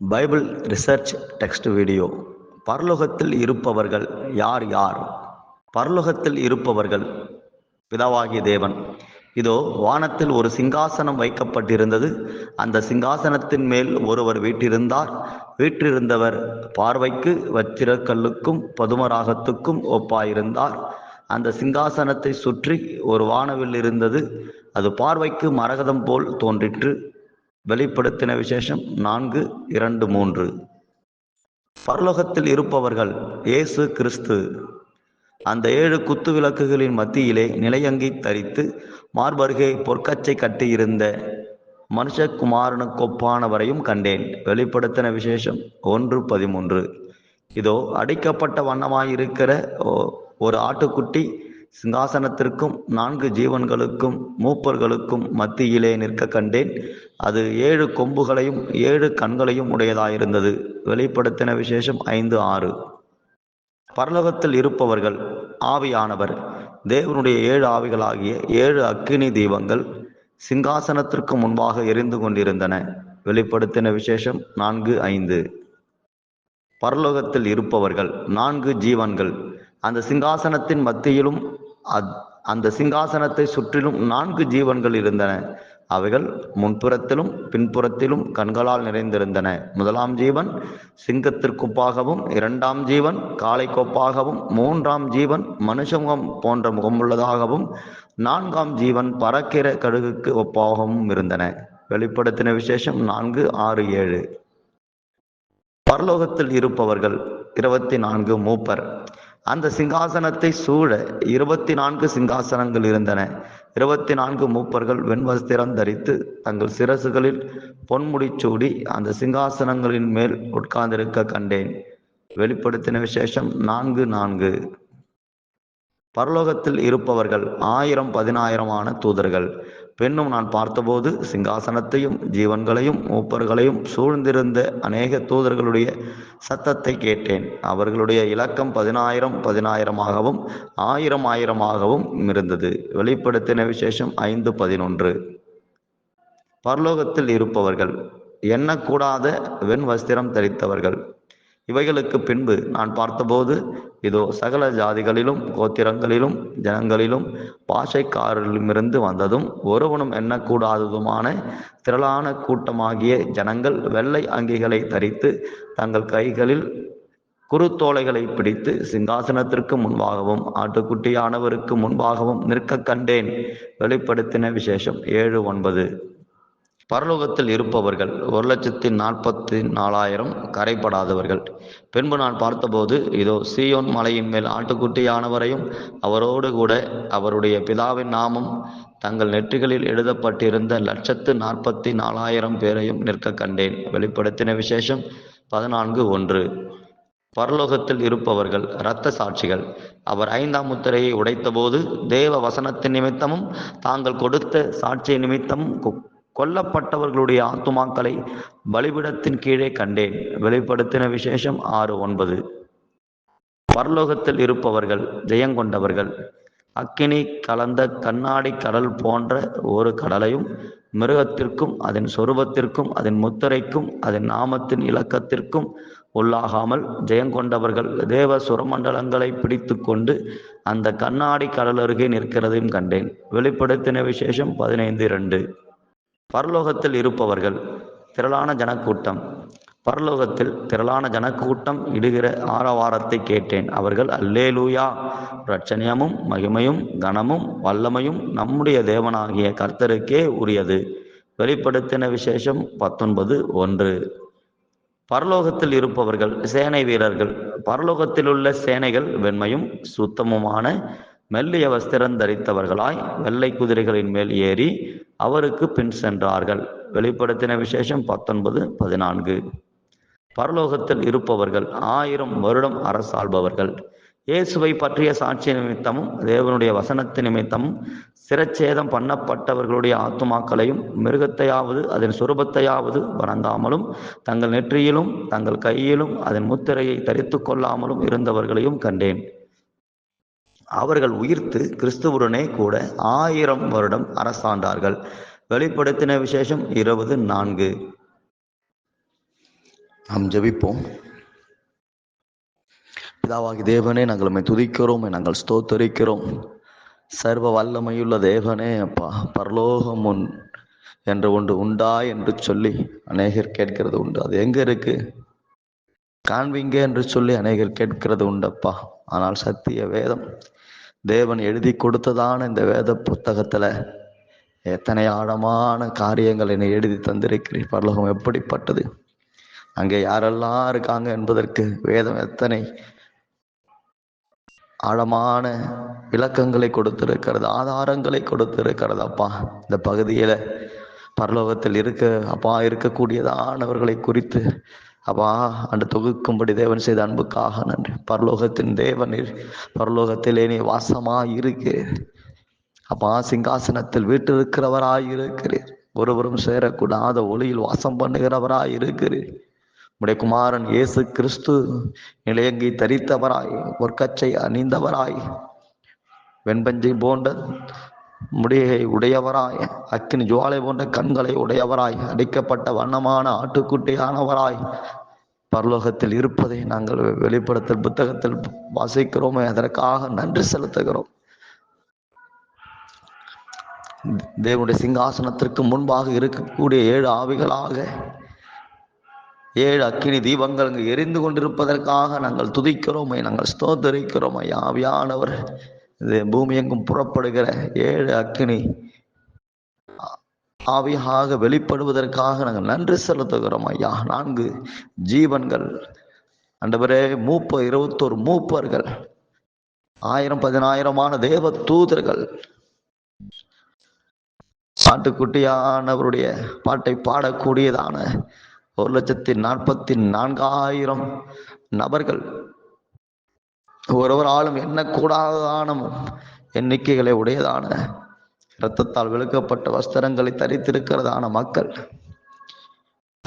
Bible research text video. பரலோகத்தில் இருப்பவர்கள் யார் யார்? பரலோகத்தில் இருப்பவர்கள் பிதாவாகிய தேவன். இதோ வானத்தில் ஒரு சிங்காசனம் வைக்கப்பட்டிருந்தது. அந்த சிங்காசனத்தின் மேல் ஒருவர் வீற்றிருந்தார். வீற்றிருந்தவர் பார்வைக்கு வச்சிரக்கல்லுக்கும் பதுமராகத்துக்கும் ஒப்பாயிருந்தார். அந்த சிங்காசனத்தை சுற்றி ஒரு வானவில் இருந்தது. அது பார்வைக்கு மரகதம் போல் தோன்றிற்று. வெளிப்படுத்தின விசேஷம் 4:2-3. பரலோகத்தில் இருப்பவர்கள் இயேசு கிறிஸ்து. அந்த 7 குத்து விளக்குகளின் மத்தியிலே நிலையங்கி தரித்து மார்பருகே பொற்கச்சை கட்டியிருந்த மனுஷகுமாரனுக்கொப்பானவரையும் கண்டேன். வெளிப்படுத்தின விசேஷம் 1:13. இதோ அடிக்கப்பட்ட வண்ணமாயிருக்கிற ஒரு ஆட்டுக்குட்டி சிங்காசனத்திற்கும் 4 ஜீவன்களுக்கும் மூப்பர்களுக்கும் மத்தியிலே நிற்க கண்டேன். அது 7 கொம்புகளையும் 7 கண்களையும் உடையதாயிருந்தது. வெளிப்படுத்தின விசேஷம் 5:6. பரலோகத்தில் இருப்பவர்கள் ஆவியானவர். தேவனுடைய 7 ஆவிகளாகிய 7 அக்கினி தீபங்கள் சிங்காசனத்திற்கு முன்பாக எரிந்து கொண்டிருந்தன. வெளிப்படுத்தின விசேஷம் 4:5. பரலோகத்தில் இருப்பவர்கள் 4 ஜீவன்கள். அந்த சிங்காசனத்தின் மத்தியிலும் அந்த சிங்காசனத்தை சுற்றிலும் 4 ஜீவன்கள் இருந்தன. அவைகள் முன்புறத்திலும் பின்புறத்திலும் கண்களால் நிறைந்திருந்தன. 1ஆம் ஜீவன் சிங்கத்திற்கொப்பாகவும், 2ஆம் ஜீவன் காளைக்கொப்பாகவும், 3ஆம் ஜீவன் மனுஷமுகம் போன்ற முகமுள்ளதாகவும், 4ஆம் ஜீவன் பறக்கிற கழுகுக்கு ஒப்பாகவும் இருந்தன. வெளிப்படுத்தின விசேஷம் 4:6-7. பரலோகத்தில் இருப்பவர்கள் 24 மூப்பர். அந்த சிங்காசனத்தை சூழ 24 சிங்காசனங்கள் இருந்தன. 24 மூப்பர்கள் வெண்வஸ்திரம் தரித்து தங்கள் சிரசுகளில் பொன்முடி சூடி அந்த சிங்காசனங்களின் மேல் உட்கார்ந்திருக்க கண்டேன். வெளிப்படுத்தின விசேஷம் 4:4. பரலோகத்தில் இருப்பவர்கள் 1000-10,000 தூதர்கள். பின்னும் நான் பார்த்தபோது சிங்காசனத்தையும் ஜீவன்களையும் மூப்பர்களையும் சூழ்ந்திருந்த அநேக தூதர்களுடைய சத்தத்தை கேட்டேன். அவர்களுடைய இலக்கம் 10,000-10,000 1000-1000 இருந்தது. வெளிப்படுத்தின விசேஷம் 5:11. பரலோகத்தில் இருப்பவர்கள் எண்ணக்கூடாத வெண் வஸ்திரம் தரித்தவர்கள். இவைகளுக்கு பின்பு நான் பார்த்தபோது இதோ சகல ஜாதிகளிலும் கோத்திரங்களிலும் ஜனங்களிலும் பாஷைக்காரரிலுமிருந்து வந்ததும் ஒருவனும் எண்ணக்கூடாததுமான திரளான கூட்டமாகிய ஜனங்கள் வெள்ளை அங்கிகளை தரித்து தங்கள் கைகளில் குருத்தோலைகளை பிடித்து சிங்காசனத்திற்கு முன்பாகவும் ஆட்டுக்குட்டியானவருக்கு முன்பாகவும் நிற்க கண்டேன். வெளிப்படுத்தின விசேஷம் 7:9. பரலோகத்தில் இருப்பவர்கள் 1,44,000 கரைப்படாதவர்கள். பின்பு நான் பார்த்தபோது இதோ சீயோன் மலையின் மேல் ஆட்டுக்குட்டியானவரையும் அவரோடு கூட அவருடைய பிதாவின் நாமம் தங்கள் நெற்றிகளில் எழுதப்பட்டிருந்த 1,44,000 பேரையும் நிற்க கண்டேன். வெளிப்படுத்தின விசேஷம் 14:1. பரலோகத்தில் இருப்பவர்கள் இரத்த சாட்சிகள். அவர் 5ஆம் முத்திரையை உடைத்தபோது தேவ வசனத்தின் நிமித்தமும் தாங்கள் கொடுத்த சாட்சிய நிமித்தமும் கொல்லப்பட்டவர்களுடைய ஆத்துமாக்களை பலிபீடத்தின் கீழே கண்டேன். வெளிப்படுத்தின விசேஷம் 6:9. பரலோகத்தில் இருப்பவர்கள் ஜெயங்கொண்டவர்கள். அக்கினி கலந்த கண்ணாடி கடல் போன்ற ஒரு கடலையும் மிருகத்திற்கும் அதன் சொரூபத்திற்கும் அதன் முத்திரைக்கும் அதன் நாமத்தின் இலக்கத்திற்கும் உள்ளாகாமல் ஜெயங்கொண்டவர்கள் தேவ சுரமண்டலங்களை பிடித்து கொண்டு அந்த கண்ணாடி கடல் அருகே நிற்கிறதையும் கண்டேன். வெளிப்படுத்தின விசேஷம் 15:2. பரலோகத்தில் இருப்பவர்கள் திரளான ஜனக்கூட்டம். பரலோகத்தில் திரளான ஜனக்கூட்டம் இடுகிற ஆரவாரத்தை கேட்டேன். அவர்கள் அல்லேலூயா, இரட்சணியமும் மகிமையும் கனமும் வல்லமையும் நம்முடைய தேவனாகிய கர்த்தருக்கே உரியது. வெளிப்படுத்தின விசேஷம் 19:1. பரலோகத்தில் இருப்பவர்கள் சேனை வீரர்கள். பரலோகத்திலுள்ள சேனைகள் வெண்மையும் சுத்தமுமான மெல்லிய வஸ்திரம் தரித்தவர்களாய் வெள்ளை குதிரைகளின் மேல் ஏறி அவருக்கு பின் சென்றார்கள். வெளிப்படுத்தின விசேஷம் 19:14. பரலோகத்தில் இருப்பவர்கள் 1000 வருடம் அரசாள்பவர்கள். இயேசுவை பற்றிய சாட்சி நிமித்தமும் தேவனுடைய வசனத்து நிமித்தமும் சிரச்சேதம் பண்ணப்பட்டவர்களுடைய ஆத்துமாக்களையும் மிருகத்தையாவது அதன் சுரூபத்தையாவது வணங்காமலும் தங்கள் நெற்றியிலும் தங்கள் கையிலும் அதன் முத்திரையை தரித்து கொள்ளாமலும் இருந்தவர்களையும் கண்டேன். அவர்கள் உயிர்த்து கிறிஸ்துவுடனே கூட 1000 வருடம் அரசாண்டார்கள். வெளிப்படுத்தின விசேஷம் 20:4. நாம் ஜெபிப்போம். பிதாவாகி தேவனே, நாங்கள் உம்மை துதிக்கிறோம், நாங்கள் ஸ்தோத்தரிக்கிறோம். சர்வ வல்லமையுள்ள தேவனே, அப்பா, பரலோகம் என்று ஒன்று உண்டா என்று சொல்லி அநேகர் கேட்கிறது உண்டு. அது எங்க இருக்கு காண்பீங்க என்று சொல்லி அநேகர் கேட்கிறது உண்டப்பா. ஆனால் சத்திய வேதம் தேவன் எழுதி கொடுத்ததான இந்த வேத புத்தகத்துல எத்தனை ஆழமான காரியங்கள் என்னை எழுதி தந்திருக்கிறீர். பரலோகம் எப்படிப்பட்டது, அங்கே யாரெல்லாம் இருக்காங்க என்பதற்கு வேதம் எத்தனை ஆழமான விளக்கங்களை கொடுத்திருக்கிறது, ஆதாரங்களை கொடுத்திருக்கிறது அப்பா. இந்த பகுதியில பரலோகத்தில் இருக்கக்கூடியதானவர்களை குறித்து அப்பா அன்று தொகுக்கும்படி தேவன் செய்த அன்புக்காக நன்றி. பரலோகத்தின் தேவனில் பரலோகத்திலே நீ வாசமாய் இருக்கிறீர் அப்பா. சிங்காசனத்தில் வீட்டிருக்கிறவராய் இருக்கிறீர். ஒருவரும் சேரக்கூடாத ஒளியில் வாசம் பண்ணுகிறவராய் இருக்கிறீர். உடைய குமாரன் இயேசு கிறிஸ்து நிலையங்கி தரித்தவராய், பொற்கச்சை அணிந்தவராய், வெண்பஞ்சை போன்ற முடியை உடையவராய், அக்கினி ஜுவாலை போன்ற கண்களை உடையவராய், அடிக்கப்பட்ட வண்ணமான ஆட்டுக்குட்டியானவராய் பரலோகத்தில் இருப்பதை நாங்கள் வெளிப்படுத்தல் புத்தகத்தில் வாசிக்கிறோமே, அதற்காக நன்றி செலுத்துகிறோம். தேவனுடைய சிங்காசனத்திற்கு முன்பாக இருக்கக்கூடிய 7 ஆவிகளாக 7 அக்கினி தீபங்கள் அங்கு எரிந்து கொண்டிருப்பதற்காக நாங்கள் துதிக்கிறோமே, நாங்கள் ஸ்தோத்தரிக்கிறோம். ஆவியானவர் பூமி எங்கும் புறப்படுகிற 7 அக்கினி ஆவியாக வெளிப்படுவதற்காக நாங்கள் நன்றி செலுத்துகிறோம் ஐயா. 4 ஜீவன்கள் ஆண்டவரே, 21 மூப்பர்கள், 1000-10,000 தேவ தூதர்கள் ஆட்டுக்குட்டியானவருடைய பாட்டை பாடக்கூடியதான 1,44,000 நபர்கள், ஒருவராலும் எண்ணக்கூடாதான எண்ணிக்கைகளை உடையதான இரத்தத்தால் வெளுக்கப்பட்ட வஸ்திரங்களை தரித்திருக்கிறதான மக்கள்,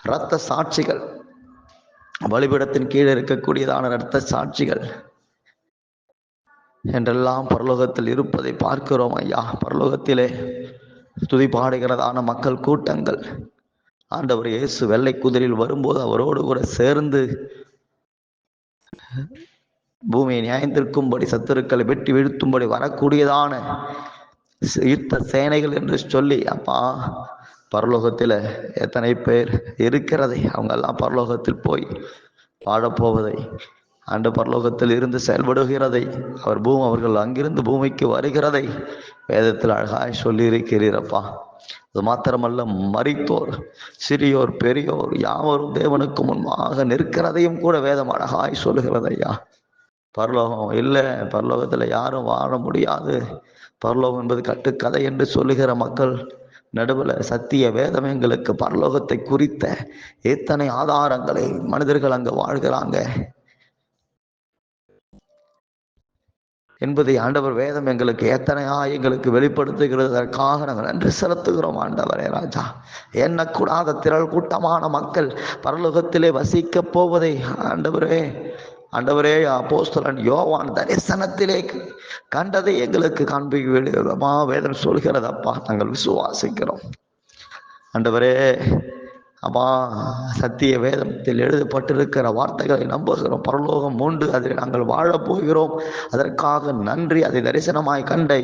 இரத்த சாட்சிகள், பலிபீடத்தின் கீழே இருக்கக்கூடியதான இரத்த சாட்சிகள் என்றெல்லாம் பரலோகத்தில் இருப்பதை பார்க்கிறோம் ஐயா. பரலோகத்திலே துதி பாடுகிறதான மக்கள் கூட்டங்கள் ஆண்டவர் இயேசு வெள்ளை குதிரையில் வரும்போது அவரோடு கூட சேர்ந்து பூமியை நியாயத்திற்கும்படி, சத்துருக்களை வெட்டி வீழ்த்தும்படி வரக்கூடியதான யுத்த சேனைகள் என்று சொல்லி அப்பா பரலோகத்தில் எத்தனை பேர் இருக்கிறதை, அவங்கெல்லாம் பரலோகத்தில் போய் பாடப்போவதை, ஆண்டு பரலோகத்தில் இருந்து செயல்படுகிறதை, அவர்கள் அங்கிருந்து பூமிக்கு வருகிறதை வேதத்தில் அழகாய் சொல்லி இருக்கிறீரப்பா. அது மாத்திரமல்ல, மரித்தோர், சிறியோர், பெரியோர் யாவரும் தேவனுக்கு முன்பாக நிற்கிறதையும் கூட வேதம் அழகாய் சொல்லுகிறது ஐயா. பரலோகம் இல்லை, பரலோகத்தில் யாரும் வாழ முடியாது, பரலோகம் என்பது கட்டுக்கதை என்று சொல்லுகிற மக்கள் நடுவில் சத்திய வேதம் எங்களுக்கு பரலோகத்தை குறித்த எத்தனை ஆதாரங்களை, மனிதர்கள் அங்கே வாழ்கிறாங்க என்பதை ஆண்டவர் வேதம் எங்களுக்கு எங்களுக்கு வெளிப்படுத்துகிறதற்காக நாங்கள் நன்றி செலுத்துகிறோம் ஆண்டவரே ராஜா. எண்ணக்கூடாத திரள் கூட்டமான மக்கள் பரலோகத்திலே வசிக்கப் போவதை ஆண்டவரே அப்போஸ்தலன் யோவான் தரிசனத்திலே கண்டதை எங்களுக்கு காண்பிக்க வேதம் சொல்கிறதப்பா. நாங்கள் விசுவாசிக்கிறோம் ஆண்டவரே. அப்பா, சத்திய வேதத்தில் எழுதப்பட்டிருக்கிற வார்த்தைகளை நம்புகிறோம். பரலோகம் உண்டு, அதில் நாங்கள் வாழப்போகிறோம். அதற்காக நன்றி. அதை தரிசனமாய் கண்ட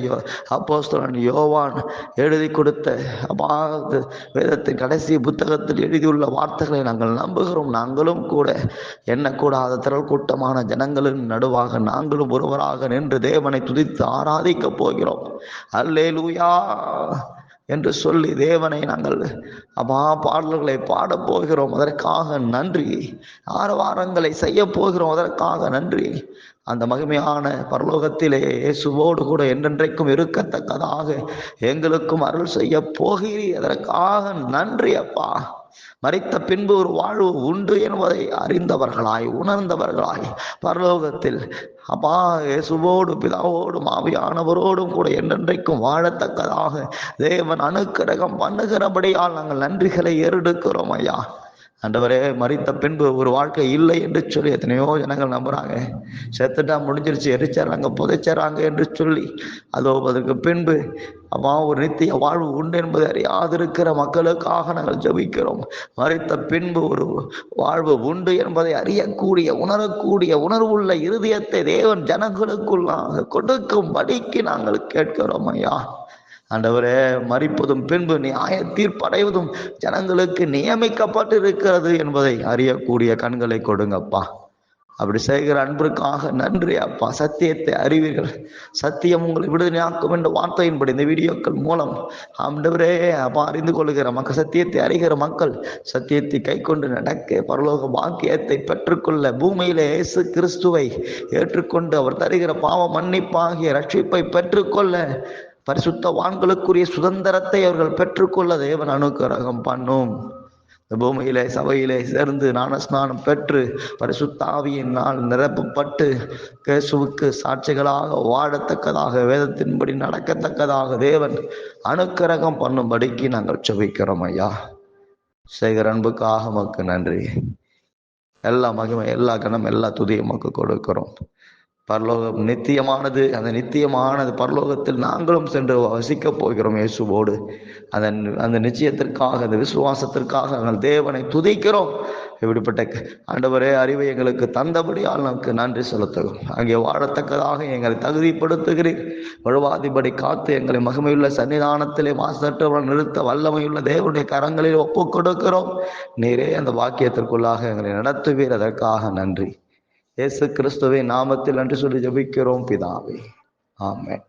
அப்போஸ்தலன் யோவான் எழுதி கொடுத்த அப்பா வேதத்தின் கடைசி புத்தகத்தில் எழுதியுள்ள வார்த்தைகளை நாங்கள் நம்புகிறோம். நாங்களும் கூட எண்ணக்கூடாத திரள் கூட்டமான ஜனங்களின் நடுவாக நாங்களும் ஒருவராக நின்று தேவனை துதித்து ஆராதிக்கப் போகிறோம். அல்லேலூயா என்று சொல்லி தேவனை நாங்கள் பாடல்களை பாடப் போகிறோம். அதற்காக நன்றி. ஆரவாரங்களை செய்ய போகிறோம். அதற்காக நன்றி. அந்த மகிமையான பரலோகத்திலே இயேசுவோடு கூட என்றென்றைக்கும் இருக்கத்தக்கதாக எங்களுக்கும் அருள் செய்ய போகிறீர். அதற்காக நன்றி அப்பா. மரித்த பின்பு ஒரு வாழ்வு உண்டு என்பதை அறிந்தவர்களாய், உணர்ந்தவர்களாய் பரலோகத்தில் அப்பா இயேசுவோடு, பிதாவோடும், ஆவியானவரோடும் கூட என்றென்றைக்கும் வாழத்தக்கதாக தேவன் அனுக்கிரகம் பண்ணுகிறபடியால் நாங்கள் நன்றிகளை ஏறெடுக்கிறோம் ஐயா. ஆண்டவரே, மரித்த பின்பு ஒரு வாழ்க்கை இல்லை என்று சொல்லி எத்தனையோ ஜனங்கள் நம்புறாங்க. செத்துட்டா முடிஞ்சிருச்சு, எரிச்சறாங்க, புதைச்சறாங்க என்று சொல்லி அதோ அதற்கு பின்பு ஒரு நித்திய வாழ்வு உண்டு என்பதை அறியாதிருக்கிற மக்களுக்காக நாங்கள் ஜெபிக்கிறோம். மரித்த பின்பு ஒரு வாழ்வு உண்டு என்பதை அறியக்கூடிய, உணரக்கூடிய உணர்வுள்ள இருதயத்தை தேவன் ஜனங்களுக்குள்ளாக கொடுக்கும் படிக்கு நாங்கள் கேட்கிறோம் ஐயா. ஆண்டவரே, மரிப்பதும் பின்பு நியாய தீர்ப்படைவதும் ஜனங்களுக்கு நியமிக்கப்பட்டு இருக்கிறது என்பதை அறியக்கூடிய கண்களை கொடுங்கப்பா. அப்படி செய்கிற அன்பிற்காக நன்றி அப்பா. சத்தியத்தை அறிவீர்கள், சத்தியம் உங்களை விடுதலையாக்கும் என்ற வார்த்தையின்படி இந்த வீடியோக்கள் மூலம் ஆண்டவரே அப்பா அறிந்து கொள்ளுகிற மக்கள், சத்தியத்தை அறிகிற மக்கள் சத்தியத்தை கை கொண்டு நடக்க பரலோக பாக்கியத்தை பெற்றுக்கொள்ள, பூமியிலே இயேசு கிறிஸ்துவை ஏற்றுக்கொண்டு அவர் தருகிற பாவ மன்னிப்பாகிய ரட்சிப்பை பெற்றுக்கொள்ள, பரிசுத்தவான்களுக்குரிய சுதந்திரத்தை அவர்கள் பெற்றுக்கொள்ள தேவன் அனுக்கிரகம் பண்ணும். பூமியிலே சபையிலே சேர்ந்து ஞானஸ்நானம் பெற்று பரிசுத்த ஆவியினால் நிரப்பப்பட்டு இயேசுவுக்கு சாட்சிகளாக வாழத்தக்கதாக, வேதத்தின்படி நடக்கத்தக்கதாக தேவன் அனுக்கிரகம் பண்ணும்படிக்கு நாங்கள் ஜெபிக்கிறோம் ஐயா. செய்கிற அன்புக்காக உமக்கு நன்றி. எல்லா மகிமை, எல்லா கணம், எல்லா துதியும் உமக்கு கொடுக்கிறோம். பரலோகம் நித்தியமானது. அந்த நித்தியமானது பரலோகத்தில் நாங்களும் சென்று வசிக்கப் போகிறோம் இயேசுவோடு. அந்த நிச்சயத்திற்காக, அந்த விசுவாசத்திற்காக நாங்கள் தேவனை துதிக்கிறோம். இப்படிப்பட்ட ஆண்டவரே, அறிவை எங்களுக்கு தந்தபடியால் நமக்கு நன்றி செலுத்துகிறோம். அங்கே வாழத்தக்கதாக எங்களை தகுதிப்படுத்துகிறீர். வழுவாதிபடி காத்து எங்களை மகிமையுள்ள சன்னிதானத்திலே மாசற்றவர்கள் நிறுத்த வல்லமையுள்ள தேவனுடைய கரங்களில் ஒப்புக் கொடுக்கிறோம். நீரே அந்த வாக்கியத்திற்குள்ளாக எங்களை நடத்துவீர். அதற்காக நன்றி. இயேசு கிறிஸ்துவின் நாமத்தில் நன்றி சொல்லி ஜெபிக்கிறோம் பிதாவே. ஆமென்.